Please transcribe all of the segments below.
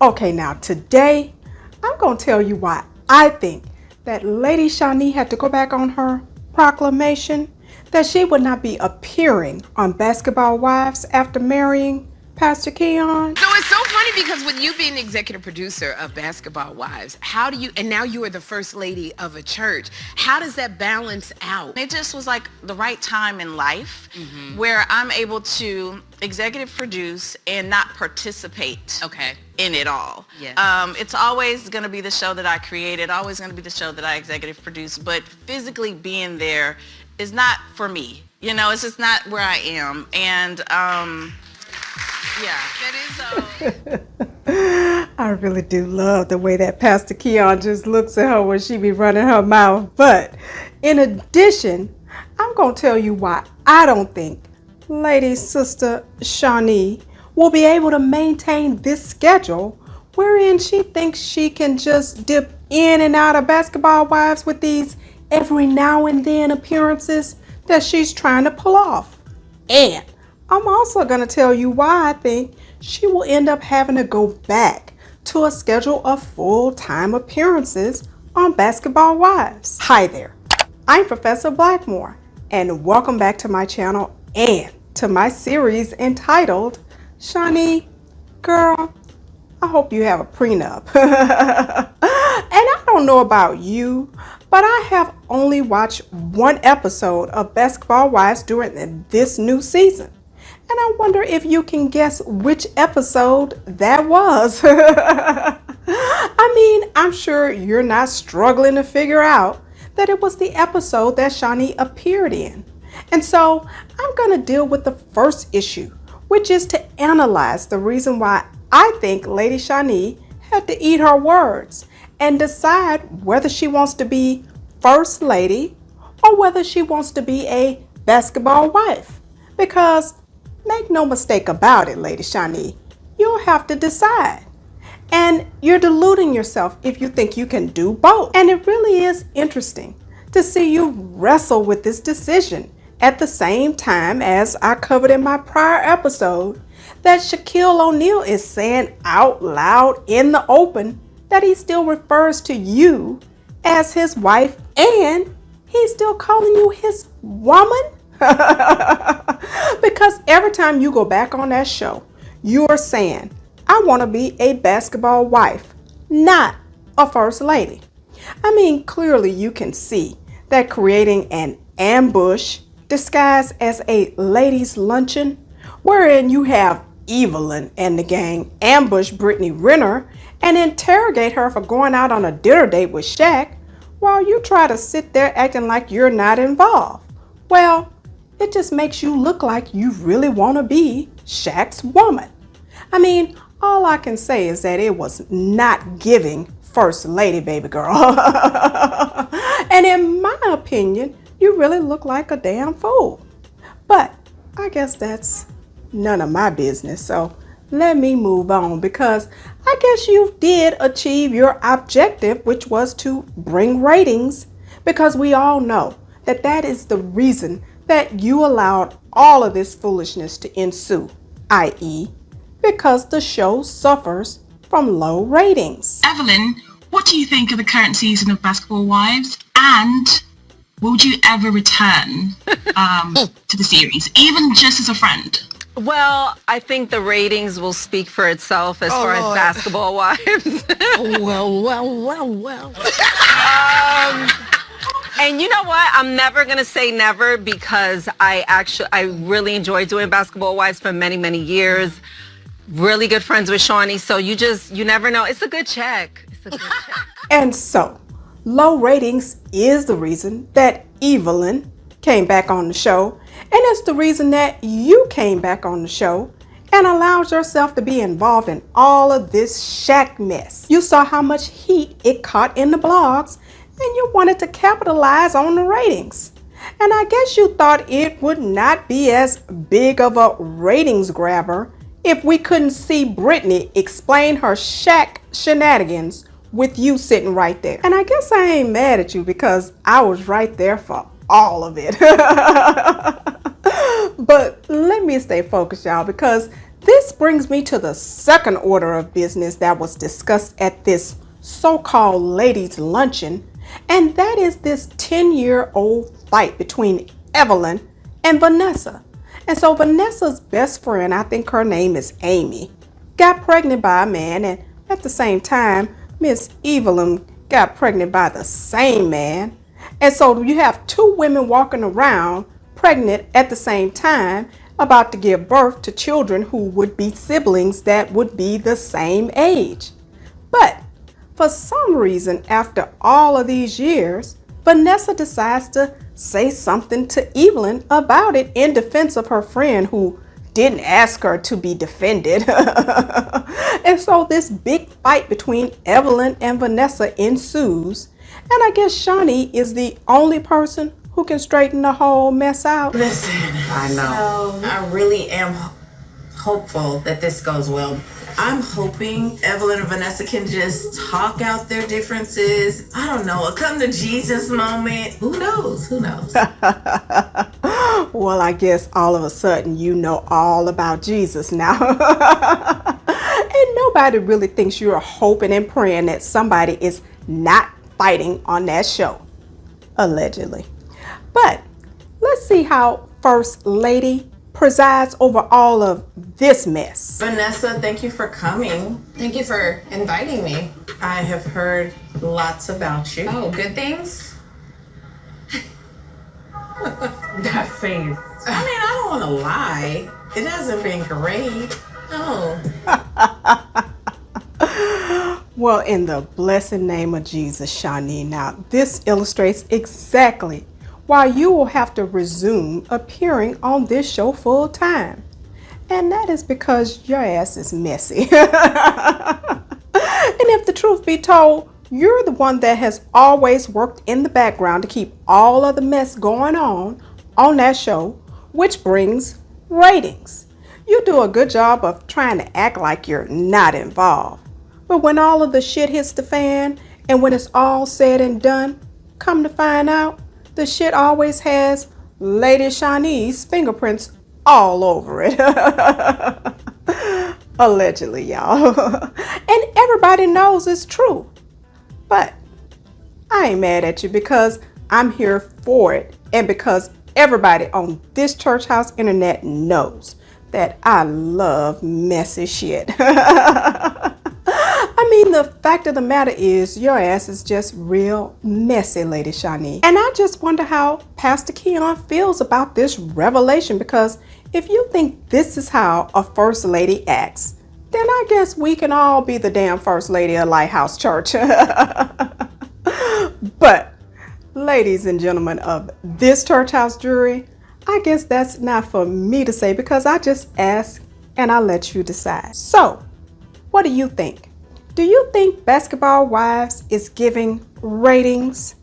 Okay, now today I'm going to tell you why I think that Lady Shaunie had to go back on her proclamation that she would not be appearing on Basketball Wives after marrying Pastor Keion. So it's so funny because with you being the executive producer of Basketball Wives, how do you, and now you are the first lady of a church, how does that balance out? It just was like the right time in life where I'm able to executive produce and not participate in it all. Yeah. It's always going to be the show that I created, always going to be the show that I executive produce, but physically being there is not for me. You know, it's just not where I am. And yeah, that is I really do love the way that Pastor Keion just looks at her when she be running her mouth. But in addition, I'm going to tell you why I don't think Lady Sister Shaunie will be able to maintain this schedule wherein she thinks she can just dip in and out of Basketball Wives with these every now and then appearances that she's trying to pull off. And I'm also going to tell you why I think she will end up having to go back to a schedule of full-time appearances on Basketball Wives. Hi there, I'm Professor Blackmore, and welcome back to my channel and to my series entitled Shaunie, Girl, I hope you have a prenup. And I don't know about you, but I have only watched one episode of Basketball Wives during this new season. And I wonder if you can guess which episode that was. I mean, I'm sure you're not struggling to figure out that it was the episode that Shaunie appeared in. And so I'm going to deal with the first issue, which is to analyze the reason why I think Lady Shaunie had to eat her words and decide whether she wants to be First Lady or whether she wants to be a basketball wife. Because make no mistake about it, Lady Shaunie, you'll have to decide. And you're deluding yourself if you think you can do both. And it really is interesting to see you wrestle with this decision at the same time as I covered in my prior episode that Shaquille Oneal is saying out loud in the open that he still refers to you as his wife and he's still calling you his woman. Because every time you go back on that show, you're saying, I want to be a basketball wife, not a first lady. I mean, clearly you can see that creating an ambush disguised as a ladies' luncheon, wherein you have Evelyn and the gang ambush Brittany Renner and interrogate her for going out on a dinner date with Shaq, while you try to sit there acting like you're not involved. Well, it just makes you look like you really want to be Shaq's woman. I mean, all I can say is that it was not giving First Lady, baby girl. And in my opinion, you really look like a damn fool. But I guess that's none of my business. So let me move on, because I guess you did achieve your objective, which was to bring ratings, because we all know that that is the reason that you allowed all of this foolishness to ensue, i.e., because the show suffers from low ratings. Evelyn, what do you think of the current season of Basketball Wives? And would you ever return to the series, even just as a friend? Well, I think the ratings will speak for itself as far as Basketball Wives. Well. And you know what? I'm never going to say never, because I really enjoyed doing Basketball Wives for many, many years. Really good friends with Shaunie. So you never know. It's a good check. It's a good check. And so, low ratings is the reason that Evelyn came back on the show, and it's the reason that you came back on the show and allowed yourself to be involved in all of this Shaq mess. You saw how much heat it caught in the blogs, and you wanted to capitalize on the ratings. And I guess you thought it would not be as big of a ratings grabber if we couldn't see Brittany explain her Shaq shenanigans with you sitting right there. And I guess I ain't mad at you, because I was right there for all of it. But let me stay focused, y'all, because this brings me to the second order of business that was discussed at this so-called ladies' luncheon, and that is this 10-year-old fight between Evelyn and Vanessa. And so Vanessa's best friend, I think her name is Amy, got pregnant by a man, and at the same time, Miss Evelyn got pregnant by the same man. And so you have two women walking around pregnant at the same time, about to give birth to children who would be siblings that would be the same age. But for some reason, after all of these years, Vanessa decides to say something to Evelyn about it in defense of her friend who didn't ask her to be defended. And so this big fight between Evelyn and Vanessa ensues. And I guess Shaunie is the only person who can straighten the whole mess out. Listen, I know. I really am hopeful that this goes well. I'm hoping Evelyn and Vanessa can just talk out their differences. I don't know, a come to Jesus moment. Who knows? Who knows? Well, I guess all of a sudden you know all about Jesus now. And nobody really thinks you're hoping and praying that somebody is not fighting on that show. Allegedly. But let's see how First Lady presides over all of this mess. Vanessa, thank you for coming. Thank you for inviting me. I have heard lots about you. Oh, good things? That face. I mean, I don't want to lie. It hasn't been great. No. Well, in the blessed name of Jesus, Shaunie, now this illustrates exactly why you will have to resume appearing on this show full time. And that is because your ass is messy. And if the truth be told, you're the one that has always worked in the background to keep all of the mess going on that show, which brings ratings. You do a good job of trying to act like you're not involved. But when all of the shit hits the fan and when it's all said and done, come to find out, the shit always has Lady Shaunie's fingerprints all over it. Allegedly, y'all. And everybody knows it's true. But I ain't mad at you because I'm here for it. And because everybody on this church house internet knows that I love messy shit. I mean, the fact of the matter is your ass is just real messy, Lady Shaunie. And I just wonder how Pastor Keion feels about this revelation, because if you think this is how a first lady acts, then I guess we can all be the damn first lady of Lighthouse Church. But ladies and gentlemen of this church house jury, I guess that's not for me to say, because I just ask and I let you decide. So, what do you think? Do you think Basketball Wives is giving ratings?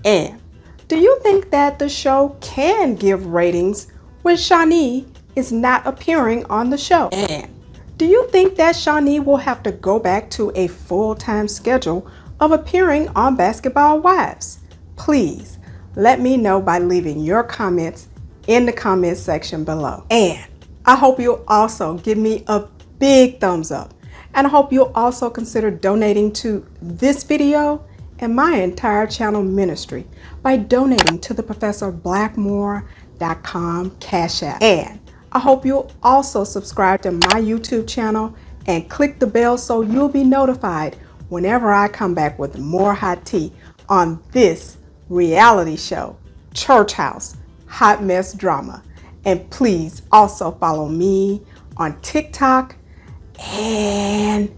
And do you think that the show can give ratings when Shaunie is not appearing on the show? And do you think that Shaunie will have to go back to a full-time schedule of appearing on Basketball Wives? Please let me know by leaving your comments in the comment section below. And I hope you'll also give me a big thumbs up. And I hope you'll also consider donating to this video and my entire channel ministry by donating to the ProfessorBlackmore.com Cash App. And I hope you'll also subscribe to my YouTube channel and click the bell so you'll be notified whenever I come back with more hot tea on this reality show, Church House Hot Mess Drama. And please also follow me on TikTok and